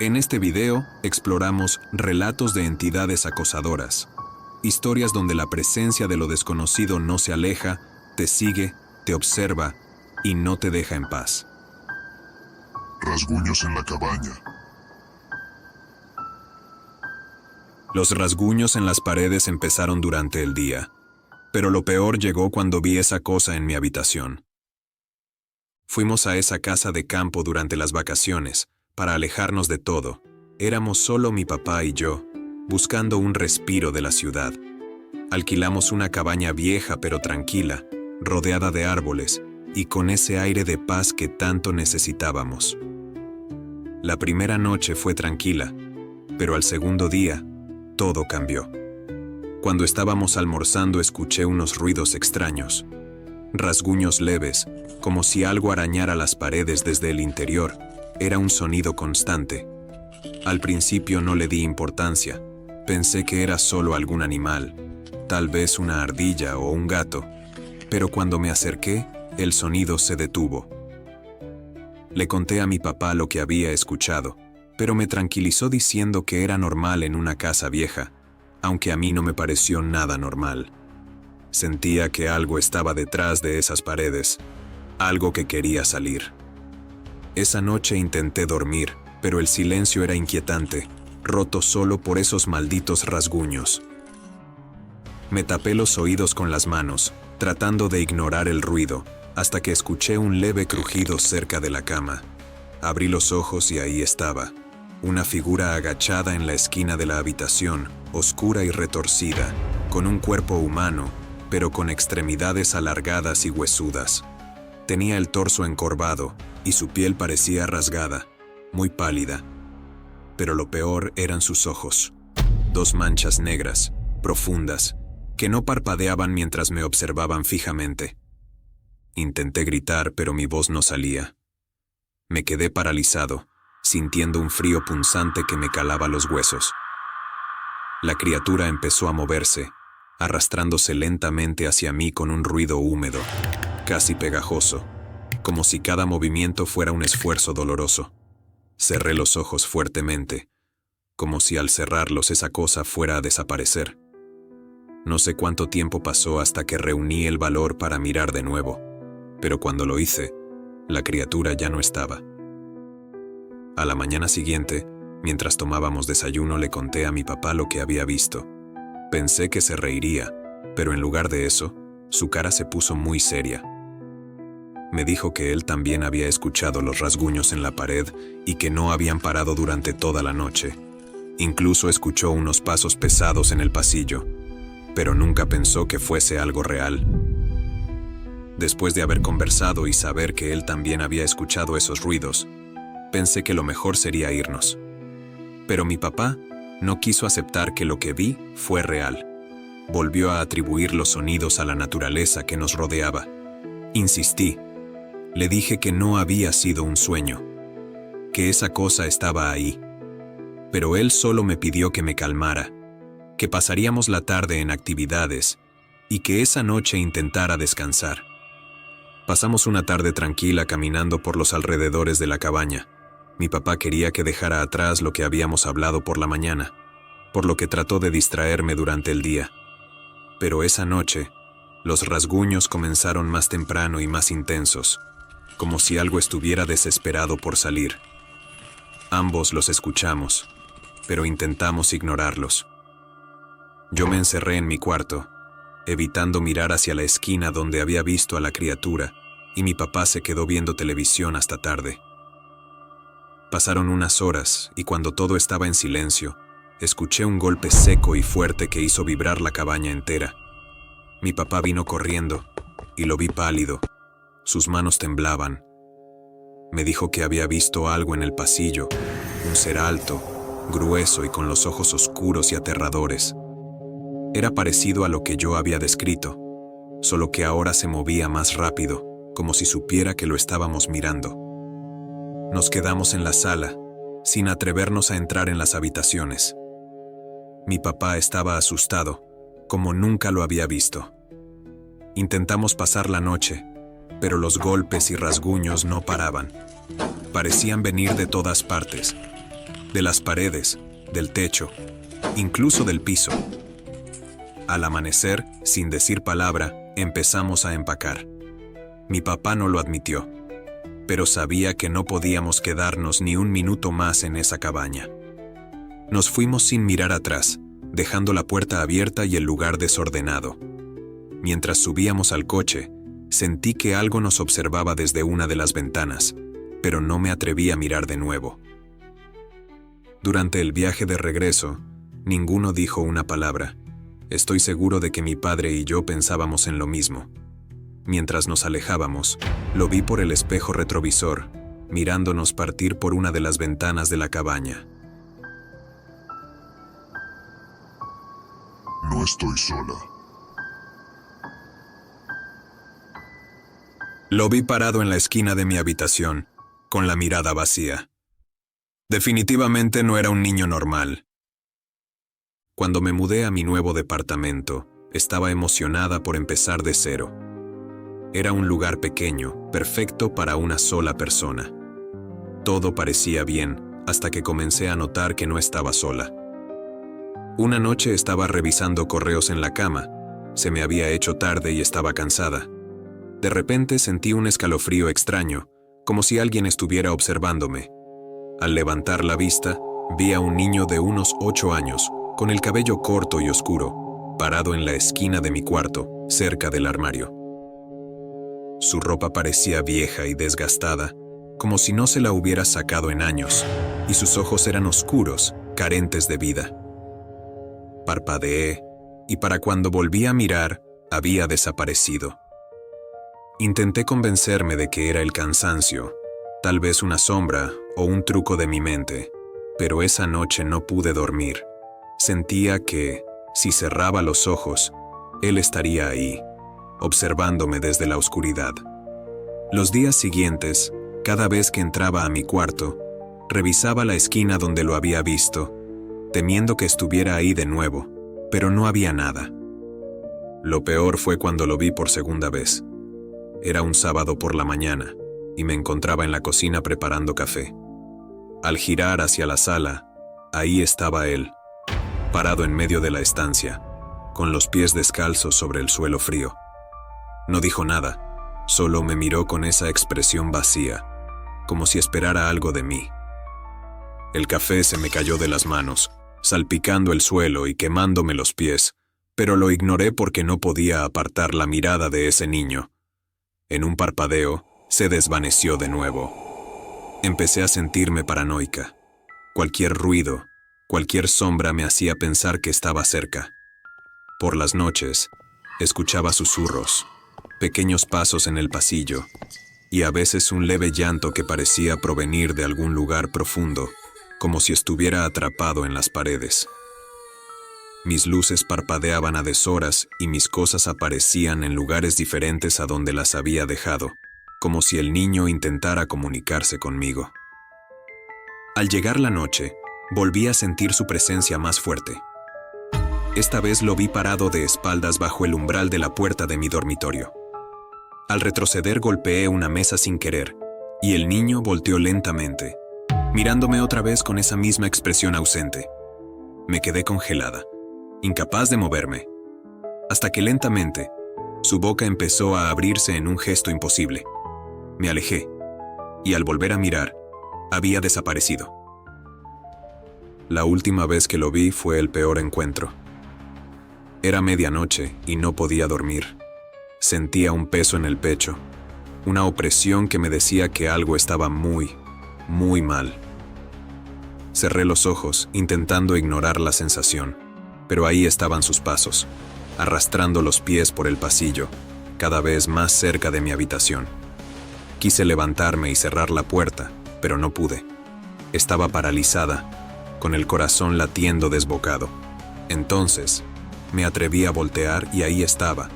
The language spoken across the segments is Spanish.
En este video exploramos relatos de entidades acosadoras, historias donde la presencia de lo desconocido no se aleja, te sigue, te observa y no te deja en paz. Rasguños en la cabaña. Los rasguños en las paredes empezaron durante el día, pero lo peor llegó cuando vi esa cosa en mi habitación. Fuimos a esa casa de campo durante las vacaciones, para alejarnos de todo. Éramos solo mi papá y yo, buscando un respiro de la ciudad. Alquilamos una cabaña vieja pero tranquila, rodeada de árboles, y con ese aire de paz que tanto necesitábamos. La primera noche fue tranquila, pero al segundo día, todo cambió. Cuando estábamos almorzando escuché unos ruidos extraños, rasguños leves, como si algo arañara las paredes desde el interior. Era un sonido constante. Al principio no le di importancia, pensé que era solo algún animal, tal vez una ardilla o un gato, pero cuando me acerqué, el sonido se detuvo. Le conté a mi papá lo que había escuchado, pero me tranquilizó diciendo que era normal en una casa vieja, aunque a mí no me pareció nada normal. Sentía que algo estaba detrás de esas paredes, algo que quería salir. Esa noche intenté dormir, pero el silencio era inquietante, roto solo por esos malditos rasguños. Me tapé los oídos con las manos, tratando de ignorar el ruido, hasta que escuché un leve crujido cerca de la cama. Abrí los ojos y ahí estaba, una figura agachada en la esquina de la habitación, oscura y retorcida, con un cuerpo humano, pero con extremidades alargadas y huesudas. Tenía el torso encorvado, y su piel parecía rasgada, muy pálida. Pero lo peor eran sus ojos. 2 manchas negras, profundas, que no parpadeaban mientras me observaban fijamente. Intenté gritar, pero mi voz no salía. Me quedé paralizado, sintiendo un frío punzante que me calaba los huesos. La criatura empezó a moverse, arrastrándose lentamente hacia mí con un ruido húmedo, casi pegajoso, como si cada movimiento fuera un esfuerzo doloroso. Cerré los ojos fuertemente, como si al cerrarlos esa cosa fuera a desaparecer. No sé cuánto tiempo pasó hasta que reuní el valor para mirar de nuevo, pero cuando lo hice, la criatura ya no estaba. A la mañana siguiente, mientras tomábamos desayuno, le conté a mi papá lo que había visto. Pensé que se reiría, pero en lugar de eso, su cara se puso muy seria. Me dijo que él también había escuchado los rasguños en la pared y que no habían parado durante toda la noche. Incluso escuchó unos pasos pesados en el pasillo, pero nunca pensó que fuese algo real. Después de haber conversado y saber que él también había escuchado esos ruidos, pensé que lo mejor sería irnos. Pero mi papá no quiso aceptar que lo que vi fue real. Volvió a atribuir los sonidos a la naturaleza que nos rodeaba. Insistí. Le dije que no había sido un sueño, que esa cosa estaba ahí. Pero él solo me pidió que me calmara, que pasaríamos la tarde en actividades y que esa noche intentara descansar. Pasamos una tarde tranquila caminando por los alrededores de la cabaña. Mi papá quería que dejara atrás lo que habíamos hablado por la mañana, por lo que trató de distraerme durante el día. Pero esa noche, los rasguños comenzaron más temprano y más intensos, como si algo estuviera desesperado por salir. Ambos los escuchamos, pero intentamos ignorarlos. Yo me encerré en mi cuarto, evitando mirar hacia la esquina donde había visto a la criatura, y mi papá se quedó viendo televisión hasta tarde. Pasaron unas horas, y cuando todo estaba en silencio, escuché un golpe seco y fuerte que hizo vibrar la cabaña entera. Mi papá vino corriendo, y lo vi pálido. Sus manos temblaban. Me dijo que había visto algo en el pasillo, un ser alto, grueso y con los ojos oscuros y aterradores. Era parecido a lo que yo había descrito, solo que ahora se movía más rápido, como si supiera que lo estábamos mirando. Nos quedamos en la sala, sin atrevernos a entrar en las habitaciones. Mi papá estaba asustado, como nunca lo había visto. Intentamos pasar la noche, pero los golpes y rasguños no paraban. Parecían venir de todas partes. de las paredes, del techo, incluso del piso. Al amanecer, sin decir palabra, empezamos a empacar. Mi papá no lo admitió, pero sabía que no podíamos quedarnos ni un minuto más en esa cabaña. Nos fuimos sin mirar atrás, dejando la puerta abierta y el lugar desordenado. Mientras subíamos al coche, sentí que algo nos observaba desde una de las ventanas, pero no me atreví a mirar de nuevo. Durante el viaje de regreso, ninguno dijo una palabra. Estoy seguro de que mi padre y yo pensábamos en lo mismo. Mientras nos alejábamos, lo vi por el espejo retrovisor, mirándonos partir por una de las ventanas de la cabaña. No estoy sola. Lo vi parado en la esquina de mi habitación, con la mirada vacía. Definitivamente no era un niño normal. Cuando me mudé a mi nuevo departamento, estaba emocionada por empezar de cero. Era un lugar pequeño, perfecto para una sola persona. Todo parecía bien, hasta que comencé a notar que no estaba sola. Una noche estaba revisando correos en la cama. Se me había hecho tarde y estaba cansada. De repente sentí un escalofrío extraño, como si alguien estuviera observándome. Al levantar la vista, vi a un niño de unos 8 años, con el cabello corto y oscuro, parado en la esquina de mi cuarto, cerca del armario. Su ropa parecía vieja y desgastada, como si no se la hubiera sacado en años, y sus ojos eran oscuros, carentes de vida. Parpadeé, y para cuando volví a mirar, había desaparecido. Intenté convencerme de que era el cansancio, tal vez una sombra o un truco de mi mente, pero esa noche no pude dormir. Sentía que, si cerraba los ojos, él estaría ahí, observándome desde la oscuridad. Los días siguientes, cada vez que entraba a mi cuarto, revisaba la esquina donde lo había visto, temiendo que estuviera ahí de nuevo, pero no había nada. Lo peor fue cuando lo vi por segunda vez. Era un sábado por la mañana, y me encontraba en la cocina preparando café. Al girar hacia la sala, ahí estaba él, parado en medio de la estancia, con los pies descalzos sobre el suelo frío. No dijo nada, solo me miró con esa expresión vacía, como si esperara algo de mí. El café se me cayó de las manos, salpicando el suelo y quemándome los pies, pero lo ignoré porque no podía apartar la mirada de ese niño. En un parpadeo, se desvaneció de nuevo. Empecé a sentirme paranoica. Cualquier ruido, cualquier sombra me hacía pensar que estaba cerca. Por las noches, escuchaba susurros, pequeños pasos en el pasillo, y a veces un leve llanto que parecía provenir de algún lugar profundo, como si estuviera atrapado en las paredes. Mis luces parpadeaban a deshoras y mis cosas aparecían en lugares diferentes a donde las había dejado, como si el niño intentara comunicarse conmigo. Al llegar la noche, volví a sentir su presencia más fuerte. Esta vez lo vi parado de espaldas bajo el umbral de la puerta de mi dormitorio. Al retroceder golpeé una mesa sin querer, y el niño volteó lentamente, mirándome otra vez con esa misma expresión ausente. Me quedé congelada, incapaz de moverme, hasta que lentamente, su boca empezó a abrirse en un gesto imposible. Me alejé, y al volver a mirar, había desaparecido. La última vez que lo vi fue el peor encuentro. Era medianoche y no podía dormir. Sentía un peso en el pecho, una opresión que me decía que algo estaba muy mal. Cerré los ojos, intentando ignorar la sensación, pero ahí estaban sus pasos, arrastrando los pies por el pasillo, cada vez más cerca de mi habitación. Quise levantarme y cerrar la puerta, pero no pude. Estaba paralizada, con el corazón latiendo desbocado. Entonces, me atreví a voltear y ahí estaba,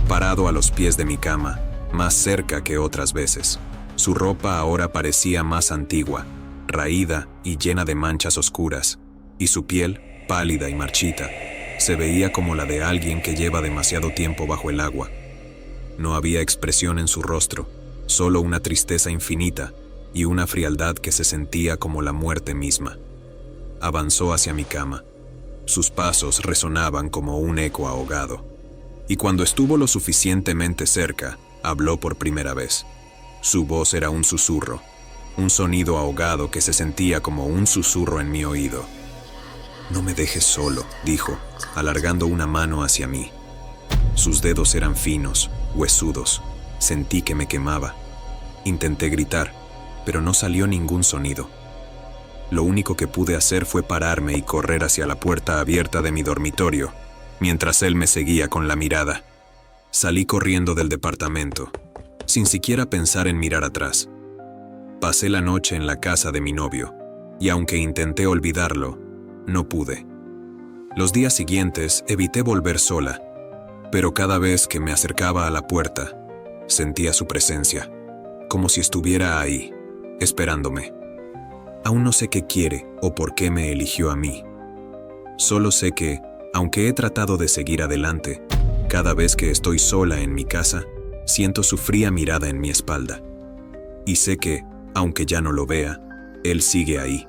parado a los pies de mi cama, más cerca que otras veces. Su ropa ahora parecía más antigua, raída y llena de manchas oscuras, y su piel, pálida y marchita, se veía como la de alguien que lleva demasiado tiempo bajo el agua. No había expresión en su rostro, solo una tristeza infinita y una frialdad que se sentía como la muerte misma. avanzó hacia mi cama. Sus pasos resonaban como un eco ahogado. Y cuando estuvo lo suficientemente cerca, habló por primera vez. Su voz era un susurro, un sonido ahogado que se sentía como un susurro en mi oído. «No me dejes solo», dijo, alargando una mano hacia mí. Sus dedos eran finos, huesudos. Sentí que me quemaba. Intenté gritar, pero no salió ningún sonido. Lo único que pude hacer fue pararme y correr hacia la puerta abierta de mi dormitorio, mientras él me seguía con la mirada. Salí corriendo del departamento, sin siquiera pensar en mirar atrás. Pasé la noche en la casa de mi novio, y aunque intenté olvidarlo, no pude. Los días siguientes evité volver sola, pero cada vez que me acercaba a la puerta, sentía su presencia, como si estuviera ahí, esperándome. Aún no sé qué quiere o por qué me eligió a mí. Solo sé que, aunque he tratado de seguir adelante, cada vez que estoy sola en mi casa, siento su fría mirada en mi espalda. Y sé que, aunque ya no lo vea, él sigue ahí.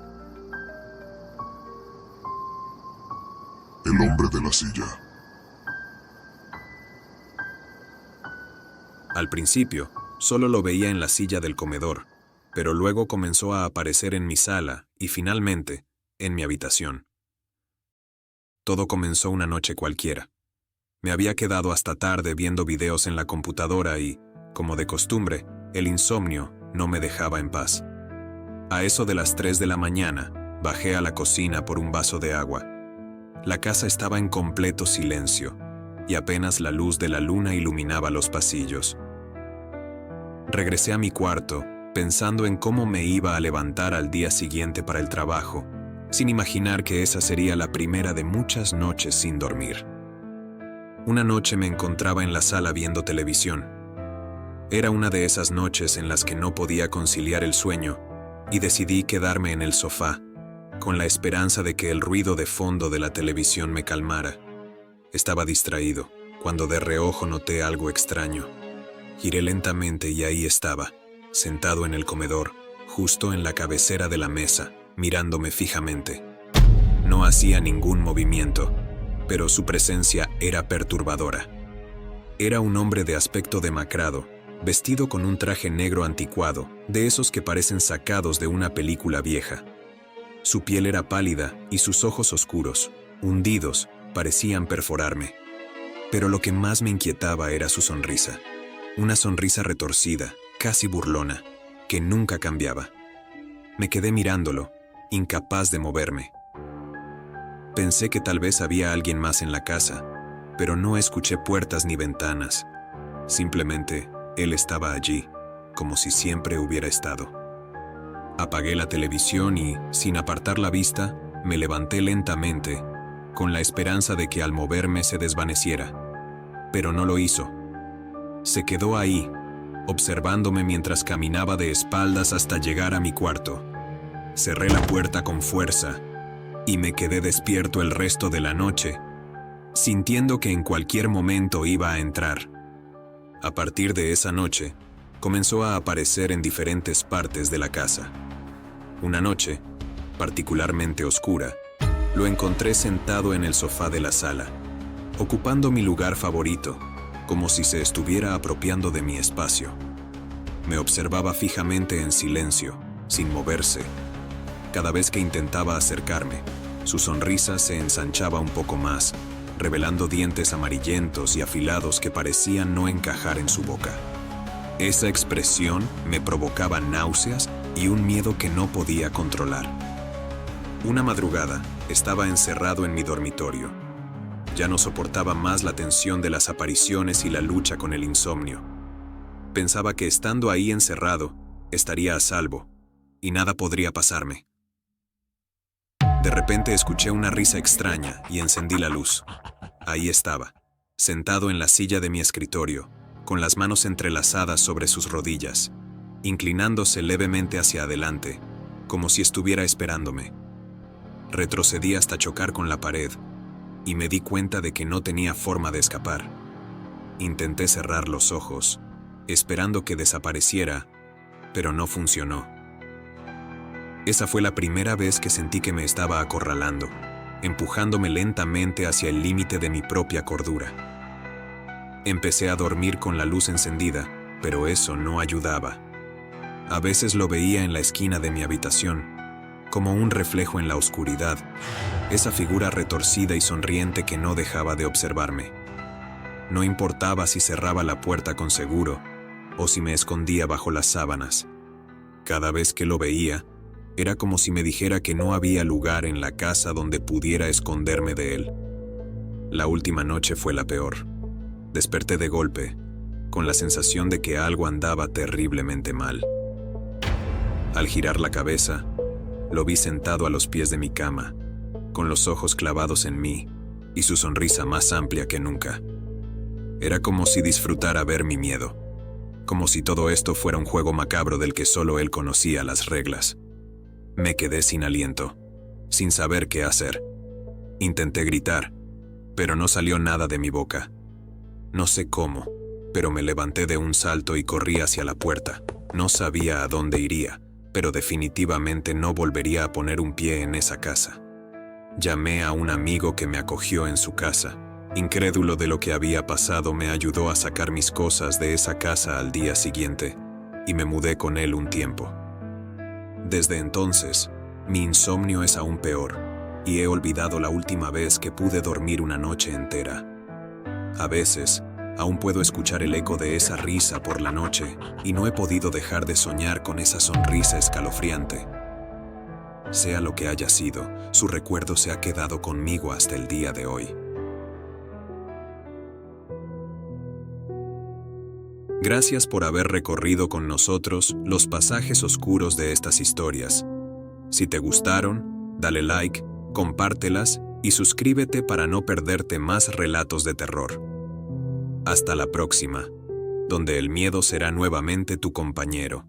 El hombre de la silla. Al principio, solo lo veía en la silla del comedor, pero luego comenzó a aparecer en mi sala y finalmente, en mi habitación. Todo comenzó una noche cualquiera. Me había quedado hasta tarde viendo videos en la computadora y, como de costumbre, el insomnio no me dejaba en paz. A eso de las 3 de la mañana, bajé a la cocina por un vaso de agua. La casa estaba en completo silencio, y apenas la luz de la luna iluminaba los pasillos. Regresé a mi cuarto, pensando en cómo me iba a levantar al día siguiente para el trabajo, sin imaginar que esa sería la primera de muchas noches sin dormir. Una noche me encontraba en la sala viendo televisión. Era una de esas noches en las que no podía conciliar el sueño, y decidí quedarme en el sofá, con la esperanza de que el ruido de fondo de la televisión me calmara. Estaba distraído, cuando de reojo noté algo extraño. Giré lentamente y ahí estaba, sentado en el comedor, justo en la cabecera de la mesa, mirándome fijamente. No hacía ningún movimiento, pero su presencia era perturbadora. Era un hombre de aspecto demacrado, vestido con un traje negro anticuado, de esos que parecen sacados de una película vieja. Su piel era pálida y sus ojos oscuros, hundidos, parecían perforarme. Pero lo que más me inquietaba era su sonrisa. Una sonrisa retorcida, casi burlona, que nunca cambiaba. Me quedé mirándolo, incapaz de moverme. Pensé que tal vez había alguien más en la casa, pero no escuché puertas ni ventanas. Simplemente, él estaba allí, como si siempre hubiera estado. Apagué la televisión y, sin apartar la vista, me levanté lentamente, con la esperanza de que al moverme se desvaneciera. Pero no lo hizo. Se quedó ahí, observándome mientras caminaba de espaldas hasta llegar a mi cuarto. Cerré la puerta con fuerza y me quedé despierto el resto de la noche, sintiendo que en cualquier momento iba a entrar. A partir de esa noche, comenzó a aparecer en diferentes partes de la casa. Una noche, particularmente oscura, lo encontré sentado en el sofá de la sala, ocupando mi lugar favorito, como si se estuviera apropiando de mi espacio. Me observaba fijamente en silencio, sin moverse. Cada vez que intentaba acercarme, su sonrisa se ensanchaba un poco más, revelando dientes amarillentos y afilados que parecían no encajar en su boca. Esa expresión me provocaba náuseas y un miedo que no podía controlar. Una madrugada, estaba encerrado en mi dormitorio. Ya no soportaba más la tensión de las apariciones y la lucha con el insomnio. Pensaba que estando ahí encerrado, estaría a salvo, y nada podría pasarme. De repente escuché una risa extraña y encendí la luz. Ahí estaba, sentado en la silla de mi escritorio, con las manos entrelazadas sobre sus rodillas, inclinándose levemente hacia adelante, como si estuviera esperándome. Retrocedí hasta chocar con la pared, y me di cuenta de que no tenía forma de escapar. Intenté cerrar los ojos, esperando que desapareciera, pero no funcionó. Esa fue la primera vez que sentí que me estaba acorralando, empujándome lentamente hacia el límite de mi propia cordura. Empecé a dormir con la luz encendida, pero eso no ayudaba. A veces lo veía en la esquina de mi habitación, como un reflejo en la oscuridad, esa figura retorcida y sonriente que no dejaba de observarme. No importaba si cerraba la puerta con seguro o si me escondía bajo las sábanas. Cada vez que lo veía, era como si me dijera que no había lugar en la casa donde pudiera esconderme de él. La última noche fue la peor. Desperté de golpe, con la sensación de que algo andaba terriblemente mal. Al girar la cabeza, lo vi sentado a los pies de mi cama, con los ojos clavados en mí y su sonrisa más amplia que nunca. Era como si disfrutara ver mi miedo, como si todo esto fuera un juego macabro del que solo él conocía las reglas. Me quedé sin aliento, sin saber qué hacer. Intenté gritar, pero no salió nada de mi boca. No sé cómo, pero me levanté de un salto y corrí hacia la puerta. No sabía a dónde iría, pero definitivamente no volvería a poner un pie en esa casa. Llamé a un amigo que me acogió en su casa. Incrédulo de lo que había pasado, me ayudó a sacar mis cosas de esa casa al día siguiente, y me mudé con él un tiempo. Desde entonces, mi insomnio es aún peor, y he olvidado la última vez que pude dormir una noche entera. A veces, aún puedo escuchar el eco de esa risa por la noche, y no he podido dejar de soñar con esa sonrisa escalofriante. Sea lo que haya sido, su recuerdo se ha quedado conmigo hasta el día de hoy. Gracias por haber recorrido con nosotros los pasajes oscuros de estas historias. Si te gustaron, dale like, compártelas y suscríbete para no perderte más relatos de terror. Hasta la próxima, donde el miedo será nuevamente tu compañero.